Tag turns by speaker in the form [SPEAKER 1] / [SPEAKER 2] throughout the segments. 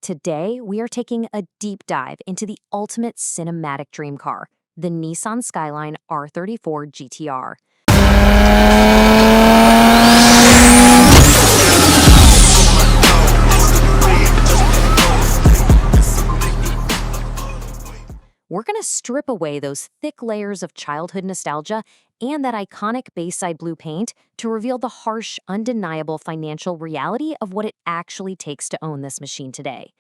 [SPEAKER 1] Today, we are taking a deep dive into the ultimate cinematic dream car, the Nissan Skyline R34 GT-R. We're going to strip away those thick layers of childhood nostalgia and that iconic Bayside blue paint to reveal the harsh, undeniable financial reality of what it actually takes to own this machine today.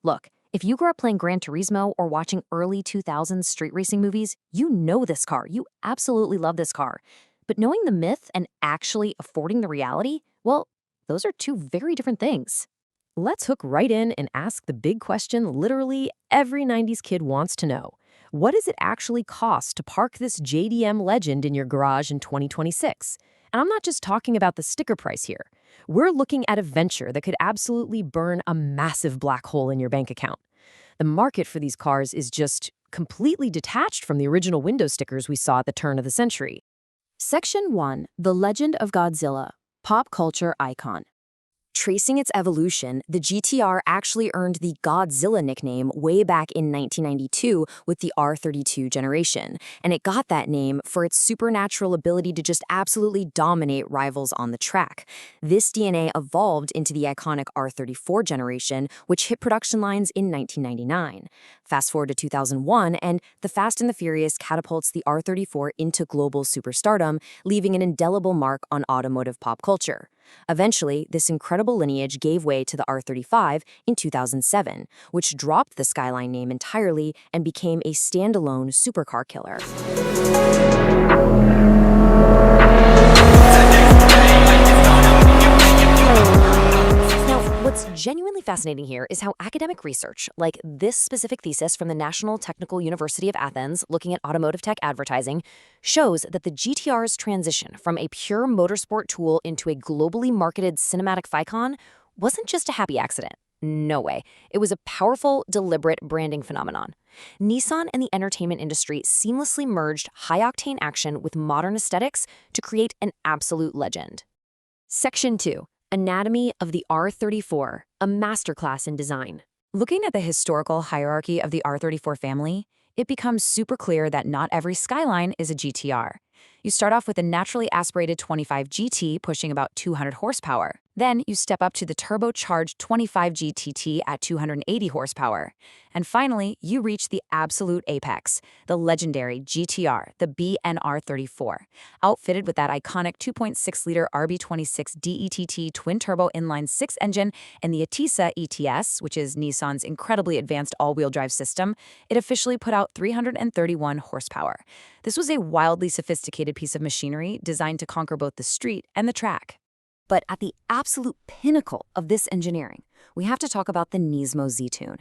[SPEAKER 1] Look, if you grew up playing Gran Turismo or watching early 2000s street racing movies, you know this car. You absolutely love this car. But knowing the myth and actually affording the reality, well, those are two very different things.
[SPEAKER 2] Let's hook right in and ask the big question literally every 90s kid wants to know. What does it actually cost to park this JDM legend in your garage in 2026? And I'm not just talking about the sticker price here. We're looking at a venture that could absolutely burn a massive black hole in your bank account. The market for these cars is just completely detached from the original window stickers we saw at the turn of the century.
[SPEAKER 1] Section 1. The Legend of Godzilla. Pop culture icon. Tracing its evolution, the GTR actually earned the Godzilla nickname way back in 1992 with the R32 generation, and it got that name for its supernatural ability to just absolutely dominate rivals on the track. This DNA evolved into the iconic R34 generation, which hit production lines in 1999. Fast forward to 2001, and The Fast and the Furious catapults the R34 into global superstardom, leaving an indelible mark on automotive pop culture. Eventually, this incredible lineage gave way to the R35 in 2007, which dropped the Skyline name entirely and became a standalone supercar killer. What's genuinely fascinating here is how academic research, like this specific thesis from the National Technical University of Athens looking at automotive tech advertising, shows that the GTR's transition from a pure motorsport tool into a globally marketed cinematic icon wasn't just a happy accident. No way. It was a powerful, deliberate branding phenomenon. Nissan and the entertainment industry seamlessly merged high-octane action with modern aesthetics to create an absolute legend. Section 2. Anatomy of the R34, a masterclass in design.
[SPEAKER 3] Looking at the historical hierarchy of the R34 family, it becomes super clear that not every Skyline is a GTR. You start off with a naturally aspirated 25 GT pushing about 200 horsepower. Then you step up to the turbocharged 25 GTT at 280 horsepower. And finally, you reach the absolute apex, the legendary GTR, the BNR34, outfitted with that iconic 2.6-liter RB26 DETT twin-turbo inline-six engine and the Atisa ETS, which is Nissan's incredibly advanced all-wheel drive system. It officially put out 331 horsepower. This was a wildly sophisticated piece of machinery designed to conquer both the street and the track.
[SPEAKER 1] But at the absolute pinnacle of this engineering, we have to talk about the Nismo Z-Tune.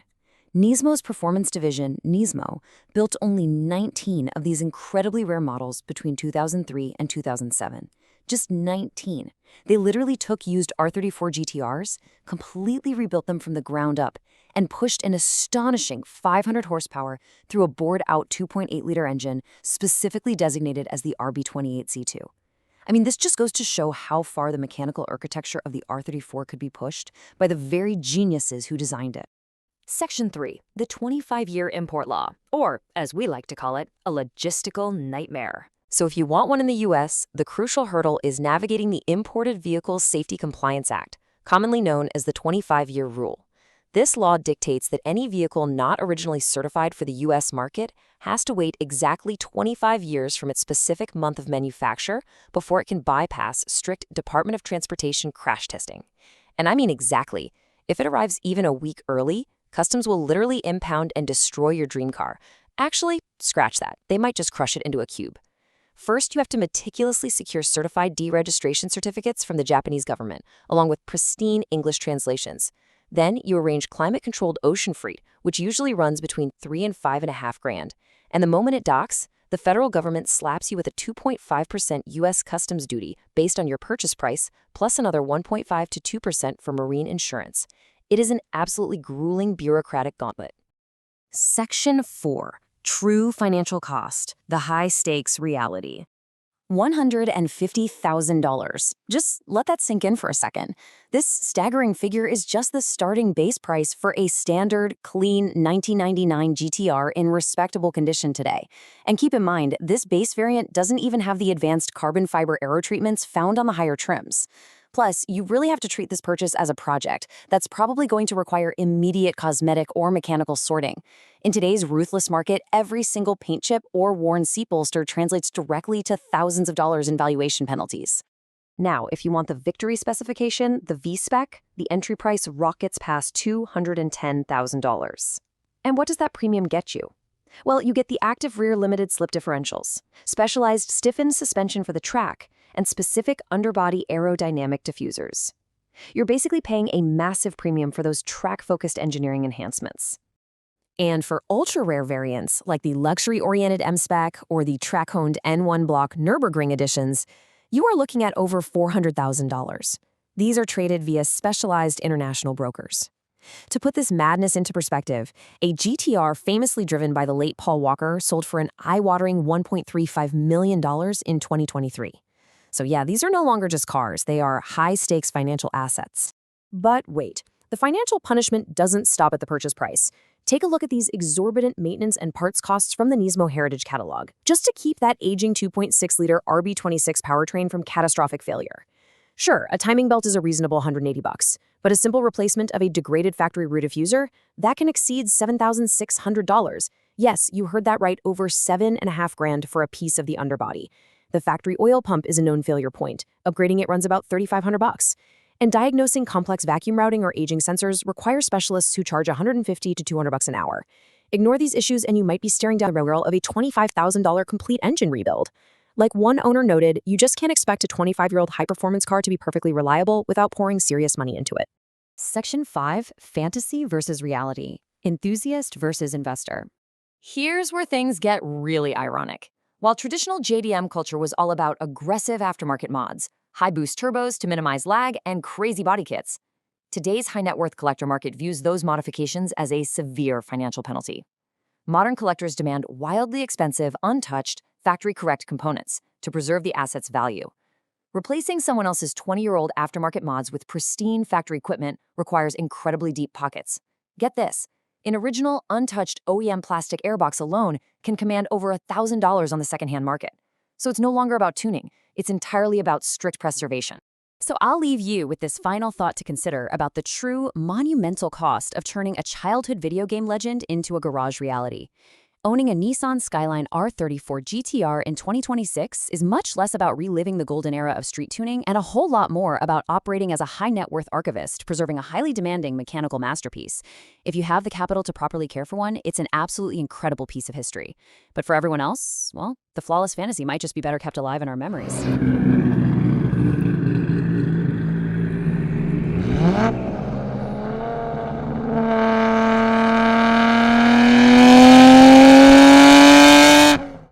[SPEAKER 1] Nismo's performance division, Nismo, built only 19 of these incredibly rare models between 2003 and 2007. Just 19. They literally took used R34 GTRs, completely rebuilt them from the ground up, and pushed an astonishing 500 horsepower through a bored-out 2.8-liter engine specifically designated as the RB28 Z2. I mean, this just goes to show how far the mechanical architecture of the R34 could be pushed by the very geniuses who designed it. Section 3. The 25-year import law, or, as we like to call it, a logistical nightmare. So if you want one in the U.S., the crucial hurdle is navigating the Imported Vehicles Safety Compliance Act, commonly known as the 25-year rule. This law dictates that any vehicle not originally certified for the U.S. market has to wait exactly 25 years from its specific month of manufacture before it can bypass strict Department of Transportation crash testing. And I mean exactly. If it arrives even a week early, Customs will literally impound and destroy your dream car. Actually, scratch that. They might just crush it into a cube. First, you have to meticulously secure certified deregistration certificates from the Japanese government, along with pristine English translations. Then you arrange climate-controlled ocean freight, which usually runs between $3,000 and $5,500. And the moment it docks, the federal government slaps you with a 2.5% U.S. customs duty based on your purchase price, plus another 1.5 to 2% for marine insurance. It is an absolutely grueling bureaucratic gauntlet. Section 4. True financial cost, the high-stakes reality. $150,000. Just let that sink in for a second. This staggering figure is just the starting base price for a standard, clean 1999 GT-R in respectable condition today. And keep in mind, this base variant doesn't even have the advanced carbon fiber aero treatments found on the higher trims. Plus, you really have to treat this purchase as a project that's probably going to require immediate cosmetic or mechanical sorting. In today's ruthless market, every single paint chip or worn seat bolster translates directly to thousands of dollars in valuation penalties.
[SPEAKER 2] Now, if you want the victory specification, the V-Spec, the entry price rockets past $210,000. And what does that premium get you? Well, you get the active rear limited slip differentials, specialized stiffened suspension for the track, and specific underbody aerodynamic diffusers. You're basically paying a massive premium for those track-focused engineering enhancements. And for ultra-rare variants, like the luxury-oriented M-Spec or the track-honed N1 block Nürburgring editions, you are looking at over $400,000. These are traded via specialized international brokers. To put this madness into perspective, a GT-R famously driven by the late Paul Walker sold for an eye-watering $1.35 million in 2023. So yeah, these are no longer just cars, they are high-stakes financial assets. But wait, the financial punishment doesn't stop at the purchase price. Take a look at these exorbitant maintenance and parts costs from the Nismo Heritage Catalog, just to keep that aging 2.6-liter RB26 powertrain from catastrophic failure. Sure, a timing belt is a reasonable $180, but a simple replacement of a degraded factory rear diffuser, that can exceed $7,600. Yes, you heard that right, over $7,500 for a piece of the underbody. The factory oil pump is a known failure point. Upgrading it runs about $3,500. And diagnosing complex vacuum routing or aging sensors requires specialists who charge $150 to $200 an hour. Ignore these issues and you might be staring down the barrel of a $25,000 complete engine rebuild. Like one owner noted, you just can't expect a 25-year-old high-performance car to be perfectly reliable without pouring serious money into it.
[SPEAKER 3] Section 5, Fantasy versus Reality, Enthusiast versus Investor. Here's where things get really ironic. While traditional JDM culture was all about aggressive aftermarket mods, high-boost turbos to minimize lag, and crazy body kits, today's high-net-worth collector market views those modifications as a severe financial penalty. Modern collectors demand wildly expensive, untouched, factory-correct components to preserve the asset's value. Replacing someone else's 20-year-old aftermarket mods with pristine factory equipment requires incredibly deep pockets. Get this. An original, untouched OEM plastic airbox alone can command over $1,000 on the secondhand market. So it's no longer about tuning. It's entirely about strict preservation. So I'll leave you with this final thought to consider about the true monumental cost of turning a childhood video game legend into a garage reality. Owning a Nissan Skyline R34 GT-R in 2026 is much less about reliving the golden era of street tuning and a whole lot more about operating as a high-net-worth archivist, preserving a highly demanding mechanical masterpiece. If you have the capital to properly care for one, it's an absolutely incredible piece of history. But for everyone else, well, the flawless fantasy might just be better kept alive in our memories.